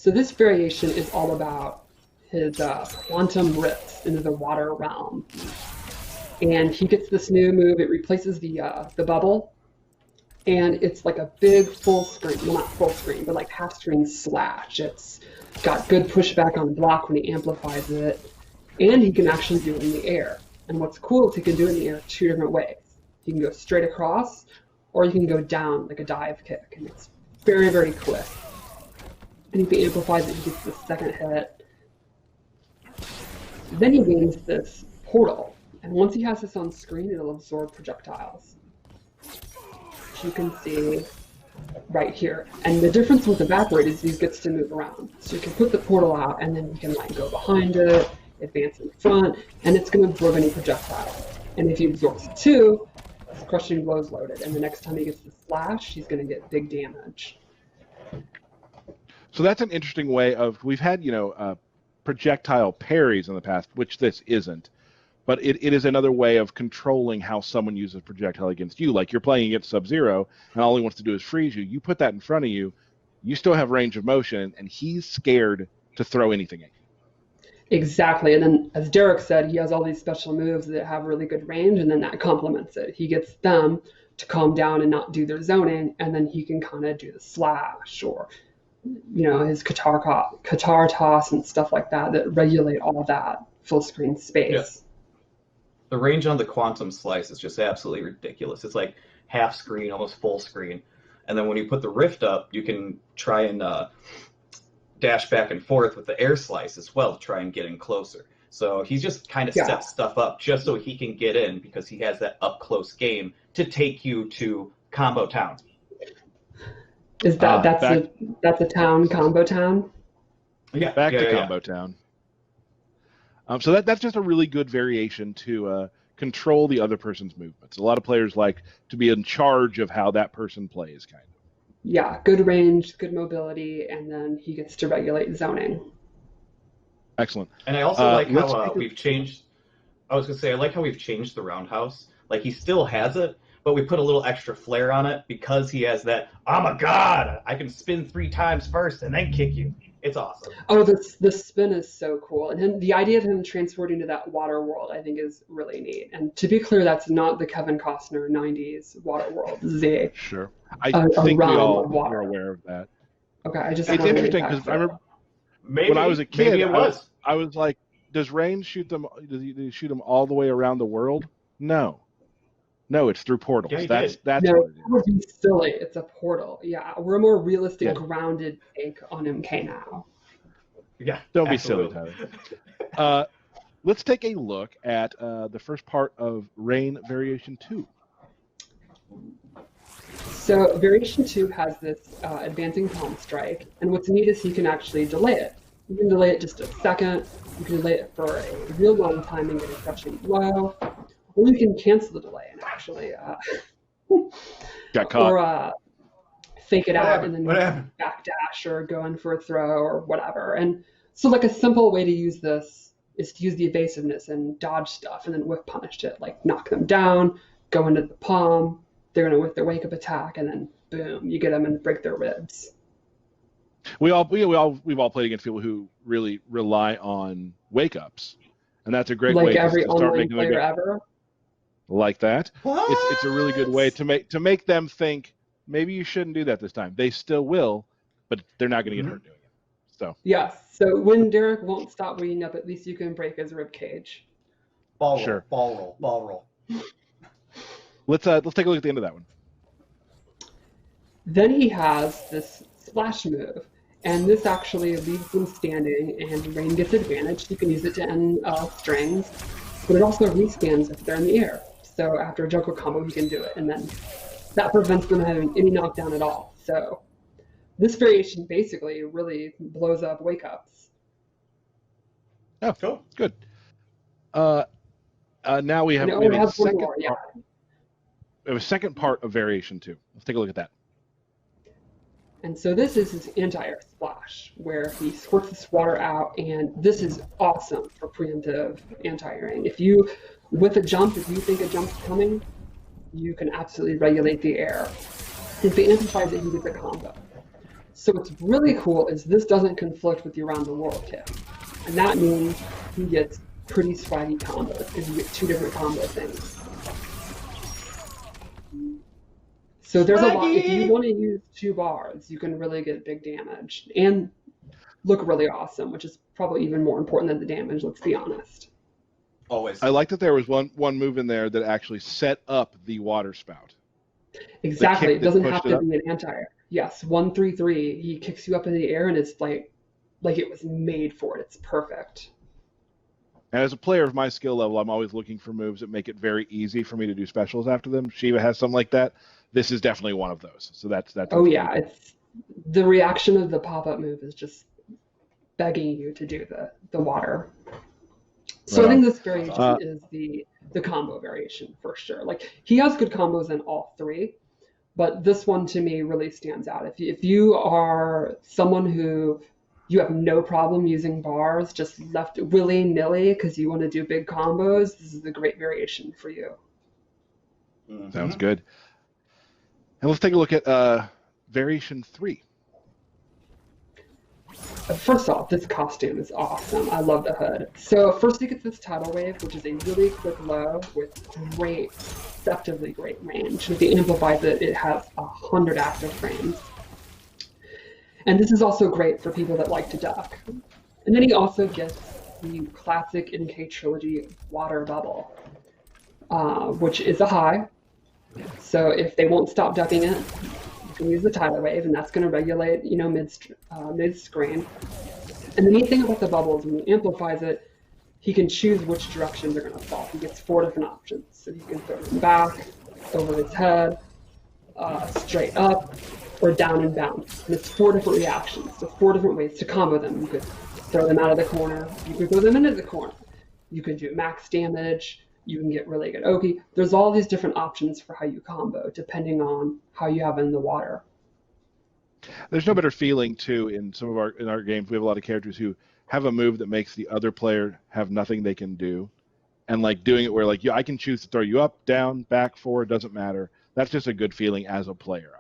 So this variation is all about his quantum rifts into the water realm. And he gets this new move. It replaces the bubble, and it's like a big full screen. Well, not full screen, but like half screen slash. It's got good pushback on the block when he amplifies it, and he can actually do it in the air. And what's cool is he can do it in the air two different ways. You can go straight across, or you can go down like a dive kick, and it's very, very quick. And if he amplifies it, he gets the second hit. Then he gains this portal, and once he has this on screen, it'll absorb projectiles. As you can see right here. And the difference with Evaporate is he gets to move around. So you can put the portal out, and then you can like go behind it, advance in front, and it's going to absorb any projectile. And if he absorbs two, his crushing blow is loaded, and the next time he gets the slash, he's going to get big damage. So that's an interesting way of, we've had, projectile parries in the past, which this isn't, but it is another way of controlling how someone uses projectile against you. Like you're playing against Sub-Zero, and all he wants to do is freeze you. You put that in front of you, you still have range of motion, and he's scared to throw anything at you. Exactly, and then as Derek said, he has all these special moves that have really good range, and then that complements it. He gets them to calm down and not do their zoning, and then he can kind of do the slash or his Qatar toss and stuff like that regulate all that full screen space. Yeah. The range on the Quantum Slice is just absolutely ridiculous. It's like half screen, almost full screen. And then when you put the Rift up, you can try and dash back and forth with the Air Slice as well to try and get in closer. So he's just kind of set stuff up just so he can get in because he has that up-close game to take you to Combo Town. Is that's a town, Combo Town? Yeah, back to Combo Town. So that's just a really good variation to control the other person's movements. A lot of players like to be in charge of how that person plays, kind of. Yeah, good range, good mobility, and then he gets to regulate zoning. Excellent. And I also like how we've changed. I was going to say, I like how we've changed the roundhouse. Like, he still has it, but we put a little extra flair on it because he has that, I'm a god! I can spin 3 times first and then kick you. It's awesome. Oh, the spin is so cool. And the idea of him transporting to that water world, I think, is really neat. And to be clear, that's not the Kevin Costner 90s water world. Sure. I think we all are aware of that. Okay, it's interesting because I remember when I was a kid, I was like, does Rain shoot them? Does he shoot them all the way around the world? No, it's through portals. Yeah, that's no, what it is. It would be silly. It's a portal. Yeah, we're a more realistic, grounded take on MK now. Yeah, don't be silly, Tyler. Let's take a look at the first part of Rain Variation 2. So Variation 2 has this advancing palm strike, and what's neat is you can actually delay it. You can delay it just a second, you can delay it for a real long time and get a crushing blow, or you can cancel the delay and actually got caught. Or fake it out and then backdash or go in for a throw or whatever. And so like a simple way to use this is to use the evasiveness and dodge stuff and then whiff punish it, like knock them down, go into the palm, they're going to whip their wake up attack, and then boom, you get them and break their ribs. We've all played against people who really rely on wake ups, and that's a great way every to start online making player ever. Like that. What? It's a really good way to make them think maybe you shouldn't do that this time. They still will, but they're not going to get hurt doing it. So yes. So when Derek won't stop bleeding up, at least you can break his rib cage. Ball roll. Let's take a look at the end of that one. Then he has this splash move, and this actually leaves them standing, and Rain gets advantage. You can use it to end strings, but it also respans if they're in the air. So after a juggle combo, he can do it, and then that prevents them having any knockdown at all. So this variation basically really blows up wake-ups. Oh, cool. Good. Now we have, we have a second part of Variation 2. Let's take a look at that. And so this is his anti-air splash, where he squirts this water out, and this is awesome for preemptive anti-airing. If you, with a jump, if you think a jump's coming, you can absolutely regulate the air. If he amplifies it, he gets a combo. So what's really cool is this doesn't conflict with the around the world kit. And that means he gets pretty swaggy combos because you get 2 different combo things. So there's a lot. If you want to use 2 bars, you can really get big damage and look really awesome, which is probably even more important than the damage, let's be honest. Always. I like that there was one move in there that actually set up the water spout. Exactly. It doesn't have to it be an anti-air. Yes, 1-3-3. He kicks you up in the air, and it's like it was made for it. It's perfect. And as a player of my skill level, I'm always looking for moves that make it very easy for me to do specials after them. Shiva has something like that. This is definitely one of those. So that's Oh yeah, it's the reaction of the pop-up move is just begging you to do the water. So I think this variation is the combo variation for sure. Like he has good combos in all 3, but this one to me really stands out. If you are someone who you have no problem using bars, just left willy-nilly because you want to do big combos, this is a great variation for you. Sounds good. And let's take a look at variation 3. First off, this costume is awesome. I love the hood. So first you get this tidal wave, which is a really quick low with great, deceptively great range. If you amplify it has 100 active frames. And this is also great for people that like to duck. And then he also gets the classic NK Trilogy water bubble, which is a high. So if they won't stop ducking it, you can use the tidal wave, and that's going to regulate, mid-screen. And the neat thing about the bubble is when he amplifies it, he can choose which direction they're going to fall. He gets 4 different options. So you can throw them back, over his head, straight up, or down and bounce. And it's 4 different reactions, so 4 different ways to combo them. You could throw them out of the corner, you could throw them into the corner, you could do max damage, you can get really good Oki. There's all these different options for how you combo, depending on how you have it in the water. There's no better feeling too in our games. We have a lot of characters who have a move that makes the other player have nothing they can do, and like doing it where like I can choose to throw you up, down, back, forward, doesn't matter. That's just a good feeling as a player.